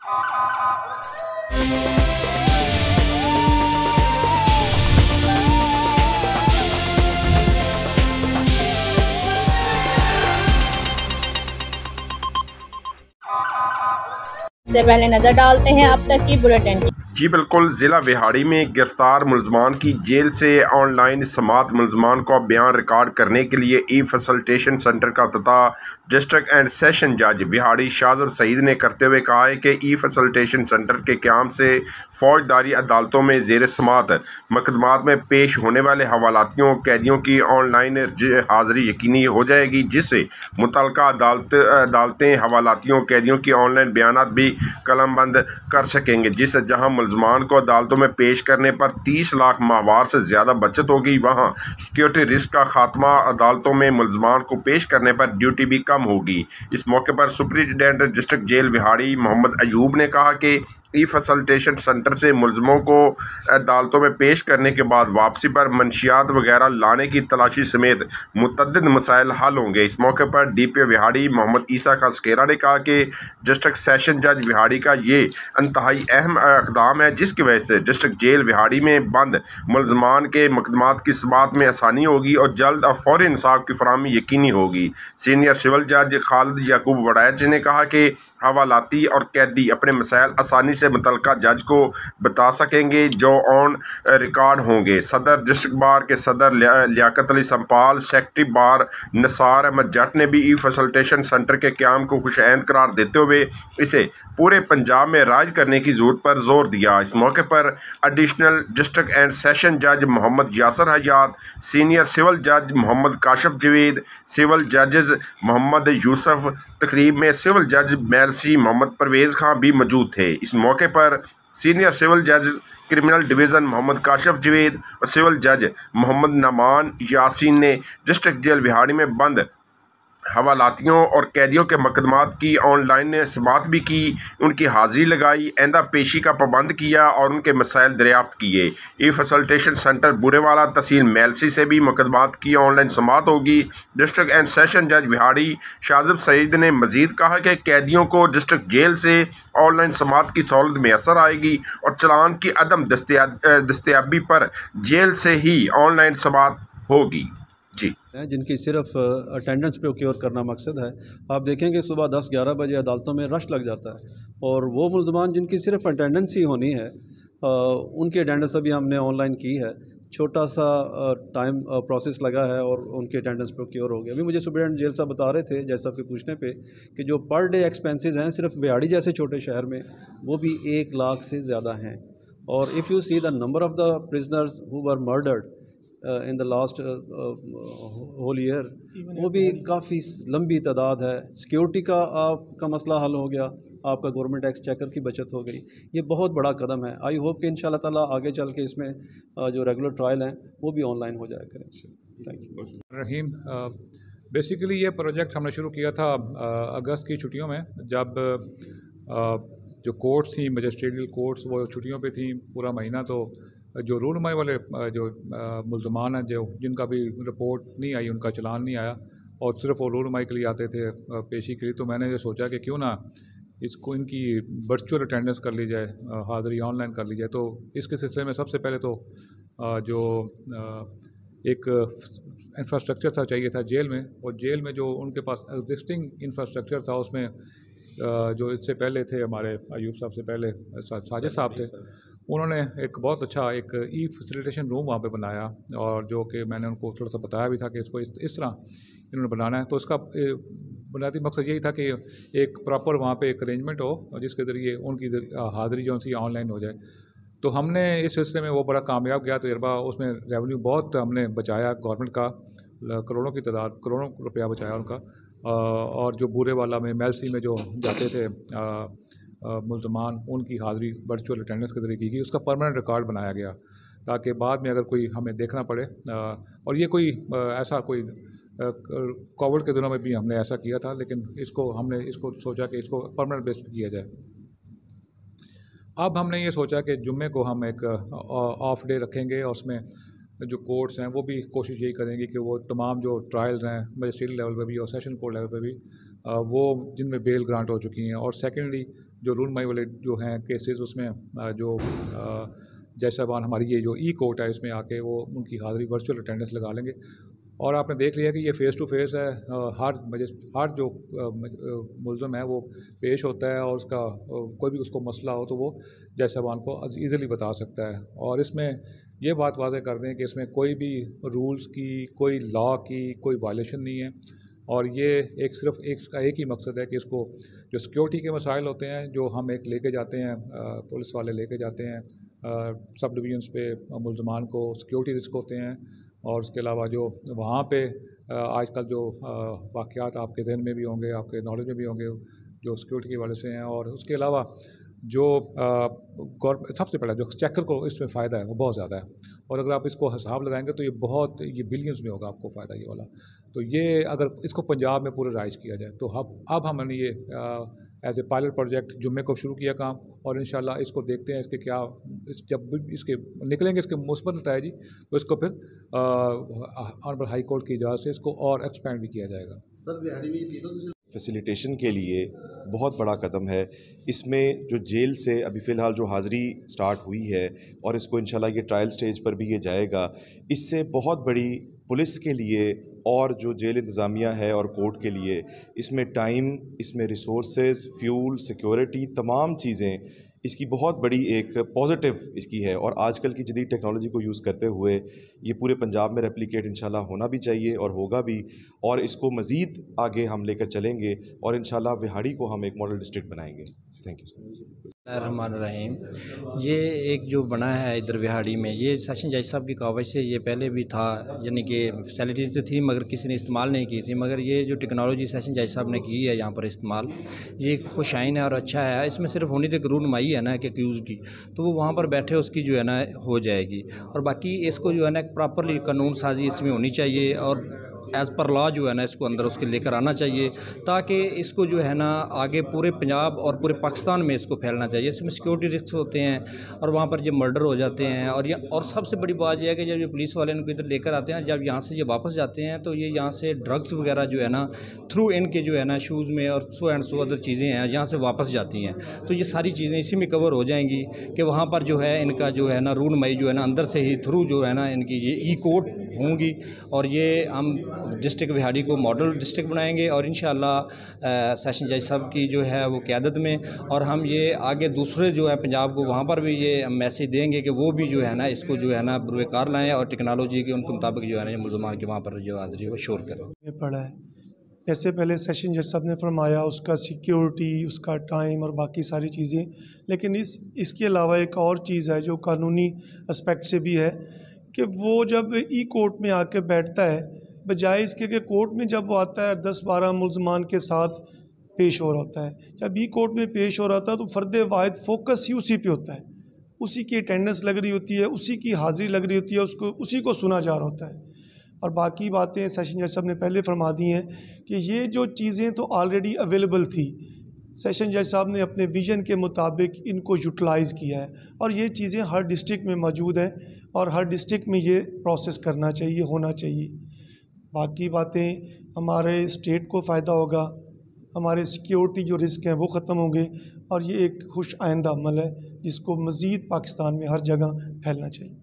से पहले नजर डालते हैं अब तक की बुलेटिन। जी बिल्कुल, ज़िला विहाड़ी में गिरफ्तार मुलजमान की जेल से ऑनलाइन समात मुलजमान को बयान रिकॉर्ड करने के लिए ई फैसिलिटेशन सेंटर का अफ्ताह डिस्ट्रिक्ट एंड सेशन जज विहाड़ी शाहजब सईद ने करते हुए कहा है कि ई फैसिलिटेशन सेंटर के क़याम से फौजदारी अदालतों में ज़ेर समात मुकदमात में पेश होने वाले हवालातियों कैदियों की ऑनलाइन हाज़िरी यकीनी हो जाएगी, जिससे मुतल्लिका अदालतें हवालातियों कैदियों की ऑनलाइन बयानात भी कलमबंद कर सकेंगे, जिससे जहाँ मुलजमान को अदालतों में पेश करने पर 30 लाख माहवार से ज़्यादा बचत होगी, वहाँ सिक्योरिटी रिस्क का खात्मा, अदालतों में मुलजमान को पेश करने पर ड्यूटी भी कम होगी। इस मौके पर superintendent district jail Vehari Mohammad Ayub ने कहा कि ई फैसिलिटेशन सेंटर से मुलजमों को अदालतों में पेश करने के बाद वापसी पर मंशियात वगैरह लाने की तलाशी समेत मुतअद्दिद मसाइल हल होंगे। इस मौके पर DPO विहाड़ी मोहम्मद ईसा खान स्केरा ने कहा कि डिस्ट्रिक्ट सेशन जज विहाड़ी का ये इंतहाई अहम इक़दाम है, जिसकी वजह से डिस्ट्रिक्ट जेल विहाड़ी में बंद मुलजमान के मुकदमात की समाअत में आसानी होगी और जल्द और फौरी इंसाफ की फराहमी यकीनी होगी। सीनियर सिविल जज खालिद याकूब वड़ैच ने कहा कि हवालाती और कैदी अपने मसाइल आसानी से मुतल्लिका जज को बता सकेंगे, जो ऑन रिकॉर्ड होंगे। सदर डिस्ट्रिक्ट बार के सदर लियाकत अली संपाल, सेक्रेटरी बार निसार अहमद जट ने भी ई फैसिलिटेशन सेंटर के क़याम को खुशआइंद करार देते हुए इसे पूरे पंजाब में राज करने की ज़रूरत पर जोर दिया। इस मौके पर एडिशनल डिस्ट्रिक्ट एंड सेशन जज मोहम्मद यासर हयात, सीनियर सिविल जज मोहम्मद काशिफ जवेद, सिविल जजेस मोहम्मद यूसुफ, तकरीब में सिविल जज मेलसी मोहम्मद परवेज़ खां भी मौजूद थे। इस मौके पर सीनियर सिविल जज क्रिमिनल डिवीज़न मोहम्मद काशिफ जवेद और सिविल जज मोहम्मद नमान यासीन ने डिस्ट्रिक्ट जेल विहाड़ी में बंद हवालातियों और कैदियों के मुकदमात की ऑनलाइन समाअत भी की, उनकी हाज़िरी लगाई, आइंदा पेशी का पाबंद किया और उनके मसाइल दरियाफ्त किए। ई फैसिलिटेशन सेंटर बुरेवाला तहसील मेलसी से भी मुकदमात की ऑनलाइन समाअत होगी। डिस्ट्रिक्ट एंड सेशन जज विहाड़ी शाहजब सईद ने मजीद कहा कि कैदियों को डिस्ट्रिक्ट जेल से ऑनलाइन समाअत की सहूलत मैसर आएगी और चालान की अदम दस्तयाबी पर जेल से ही ऑनलाइन समाअत होगी। जी, जिनकी सिर्फ अटेंडेंस प्रोक्योर करना मकसद है। आप देखेंगे सुबह 10-11 बजे अदालतों में रश लग जाता है और वो मुलजमान जिनकी सिर्फ अटेंडेंस ही होनी है, उनकी अटेंडेंस अभी हमने ऑनलाइन की है। छोटा सा टाइम प्रोसेस लगा है और उनकी अटेंडेंस प्रोक्योर हो गया। अभी मुझे सुप्रिंटेंडेंट जेल साहब बता रहे थे, जैसा कि पूछने पे, कि जो पर डे एक्सपेंसेस हैं सिर्फ विहाड़ी जैसे छोटे शहर में वो भी 1 लाख से ज़्यादा हैं। और if you see the number of the prisoners who were murdered in the last whole year, वो भी काफ़ी लंबी तादाद है। सिक्योरिटी का आपका मसला हल हो गया, आपका गवर्नमेंट टैक्स चेकर की बचत हो गई। ये बहुत बड़ा कदम है। आई होप कि इंशाल्लाह ताला आगे चल के इसमें जो रेगुलर ट्रायल हैं वो भी ऑनलाइन हो जाया करें। Thank you Rahim. बेसिकली ये प्रोजेक्ट हमने शुरू किया था अगस्त की छुट्टियों में, जब जो कोर्ट्स थी, मजिस्ट्रेटियल कोर्ट्स, वो छुट्टियों पे थी पूरा महीना। तो जो रूनुमाई वाले जो मुल्ज़मान हैं, जो जिनका भी रिपोर्ट नहीं आई, उनका चलान नहीं आया और सिर्फ वो रूनुमाई के लिए आते थे पेशी के लिए, तो मैंने ये सोचा कि क्यों ना इसको इनकी वर्चुअल अटेंडेंस कर ली जाए, हाज़िरी ऑनलाइन कर ली जाए। तो इसके सिलसिले में सबसे पहले तो जो एक इंफ्रास्ट्रक्चर था चाहिए था जेल में, और जेल में जो उनके पास एग्जिस्टिंग इंफ्रास्ट्रक्चर था उसमें जो इससे पहले थे हमारे अयूब साहब से पहले साजिद साहब थे, उन्होंने एक बहुत अच्छा एक ई फैसिलिटेशन रूम वहाँ पे बनाया, और जो कि मैंने उनको थोड़ा सा बताया भी था कि इसको इस तरह इन्होंने बनाना है। तो इसका बुनियादी मकसद यही था कि एक प्रॉपर वहाँ पे एक अरेंजमेंट हो जिसके ज़रिए उनकी हाज़िरी जो सी ऑनलाइन हो जाए। तो हमने इस सिलसिले में वो बड़ा कामयाब गया तजर्बा, उसमें रेवेन्यू बहुत हमने बचाया, गवर्नमेंट का करोड़ों की तादाद, करोड़ों रुपया बचाया उनका। और जो बूरे वाला में मेलसी में जो जाते थे मुल्ज़मान, उनकी हाज़िरी वर्चुअल अटेंडेंस के ज़रिए की गई, उसका परमानेंट रिकॉर्ड बनाया गया ताकि बाद में अगर कोई हमें देखना पड़े। और ये कोई ऐसा कोई कोविड के दिनों में भी हमने ऐसा किया था, लेकिन हमने इसको सोचा कि इसको परमानेंट बेस पर किया जाए। अब हमने ये सोचा कि जुम्मे को हम एक ऑफ डे रखेंगे और उसमें जो कोर्ट्स हैं वो भी कोशिश यही करेंगे कि वो तमाम जो ट्रायल्स हैं मजिस्ट्रेट लेवल पे भी और सेशन कोर्ट लेवल पे भी वो जिनमें बेल ग्रांट हो चुकी हैं, और सेकेंडली जो रूनमाई वाले जो हैं केसेस उसमें जो जज साहबान हमारी ये जो ई कोर्ट है इसमें आके वो उनकी हाज़िरी वर्चुअल अटेंडेंस लगा लेंगे। और आपने देख लिया कि ये फ़ेस टू फेस है, हर जो मुल्ज़म है वो पेश होता है और उसका कोई भी उसको मसला हो तो वो जज साहबान को ईज़िली बता सकता है। और इसमें ये बात वाज़ेह कर दें कि इसमें कोई भी रूल्स की, कोई लॉ की कोई वायलेशन नहीं है। और ये सिर्फ एक ही मकसद है कि इसको जो सिक्योरिटी के मसाइल होते हैं जो हम एक लेके जाते हैं, पुलिस वाले लेके जाते हैं सब डिवीजन्स पे मुल्ज़मान को सिक्योरिटी रिस्क होते हैं। और उसके अलावा जो वहाँ पे आजकल जो वाक़यात आपके जहन में भी होंगे, आपके नॉलेज में भी होंगे जो सिक्योरिटी के हवाले से हैं। और उसके अलावा जो सबसे पहला जो चेकर को इसमें फ़ायदा है वो बहुत ज़्यादा है। और अगर आप इसको हिसाब लगाएंगे तो ये बिलियंस में होगा आपको फ़ायदा ये वाला। तो ये अगर इसको पंजाब में पूरे राइज किया जाए तो अब हमने ये एज ए पायलट प्रोजेक्ट जुम्मे को शुरू किया काम। और इंशाल्लाह इसको देखते हैं इसके जब इसके निकलेंगे इसके मुस्बत नताइज तो इसको फिर ऑनरेबल हाई कोर्ट की इजाज़त से इसको और एक्सपेंड भी किया जाएगा। सर फैसिलिटेशन के लिए बहुत बड़ा कदम है। इसमें जो जेल से अभी फ़िलहाल जो हाज़िरी स्टार्ट हुई है और इसको इंशाल्लाह ये ट्रायल स्टेज पर भी ये जाएगा, इससे बहुत बड़ी पुलिस के लिए और जो जेल इंतज़ामिया है और कोर्ट के लिए इसमें टाइम, इसमें रिसोर्सेज, फ्यूल, सिक्योरिटी, तमाम चीज़ें इसकी बहुत बड़ी एक पॉजिटिव इसकी है। और आजकल की जदीद टेक्नोलॉजी को यूज़ करते हुए ये पूरे पंजाब में रेप्लिकेट इंशाल्लाह होना भी चाहिए और होगा भी। और इसको मज़ीद आगे हम लेकर चलेंगे और इंशाल्लाह विहाड़ी को हम एक मॉडल डिस्ट्रिक्ट बनाएंगे। Thank you so much. Rahman Rahim. ये एक जो बना है इधर विहाड़ी में, ये सेशन जज साहब की कावज से ये पहले भी था, यानी कि फैसिलिटीज़ तो थी मगर किसी ने इस्तेमाल नहीं की थी। मगर ये जो टेक्नोलॉजी सेशन जज साहब ने की है यहाँ पर इस्तेमाल, ये खुशाइन है और अच्छा है। इसमें सिर्फ होनी तक रूनमाई है ना कि एक्यूज़ की, तो वो वहाँ पर बैठे उसकी जो है ना हो जाएगी। और बाकी इसको जो है ना प्रॉपरली कानून साजी इसमें होनी चाहिए और एज़ पर लॉ जो है ना इसको अंदर उसके लेकर आना चाहिए, ताकि इसको जो है ना आगे पूरे पंजाब और पूरे पाकिस्तान में इसको फैलना चाहिए। इसमें सिक्योरिटी रिस्क होते हैं और वहाँ पर जो मर्डर हो जाते हैं। और सबसे बड़ी बात यह है कि जब ये पुलिस वाले इनको इधर लेकर आते हैं, जब यहाँ से ये वापस जाते हैं तो ये यहाँ से ड्रग्स वगैरह जो है ना थ्रू इनके जो है ना शूज़ में और सो एंड सो अदर चीज़ें हैं यहाँ से वापस जाती हैं। तो ये सारी चीज़ें इसी में कवर हो जाएंगी कि वहाँ पर जो है इनका जो है ना रूनमाई जो है ना अंदर से ही थ्रू जो है ना इनकी ये ई कोर्ट होंगी। और ये हम डिस्ट्रिक्ट विहाड़ी को मॉडल डिस्ट्रिक्ट बनाएंगे और इंशाअल्लाह सेशन जज साहब की जो है वो क़यादत में, और हम ये आगे दूसरे जो है पंजाब को वहाँ पर भी ये मैसेज देंगे कि वो भी जो है ना इसको जो है ना बुरकार लाएँ और टेक्नोलॉजी के उनके मुताबिक जो है ना मुल्ज़मान के वहाँ पर जो हाज़िरी वो शोर करें। पड़ा है जैसे पहले सेशन जज साहब ने फरमाया उसका सिक्योरिटी, उसका टाइम और बाकी सारी चीज़ें, लेकिन इसके अलावा एक और चीज़ है जो कानूनी एस्पेक्ट से भी है कि वो जब ई कोर्ट में आके बैठता है, बजाय इसके कि कोर्ट में जब वो आता है 10-12 मुल्ज़मान के साथ पेश हो रहा होता है, जब ई कोर्ट में पेश हो रहा था तो फ़र्द वाहिद फोकस ही उसी पे होता है, उसी की अटेंडेंस लग रही होती है, उसी की हाज़िरी लग रही होती है, उसी को सुना जा रहा होता है। और बाकी बातें सेशन जज साहब ने पहले फरमा दी हैं कि ये जो चीज़ें तो ऑलरेडी अवेलेबल थी, सेशन जज साहब ने अपने विज़न के मुताबिक इनको यूटिलाइज़ किया है और ये चीज़ें हर डिस्ट्रिक्ट में मौजूद हैं और हर डिस्ट्रिक्ट में ये प्रोसेस करना चाहिए, होना चाहिए। बाकी बातें हमारे स्टेट को फ़ायदा होगा, हमारे सिक्योरिटी जो रिस्क हैं वो ख़त्म होंगे और ये एक खुश आइंदा अमल है जिसको मज़ीद पाकिस्तान में हर जगह फैलना चाहिए।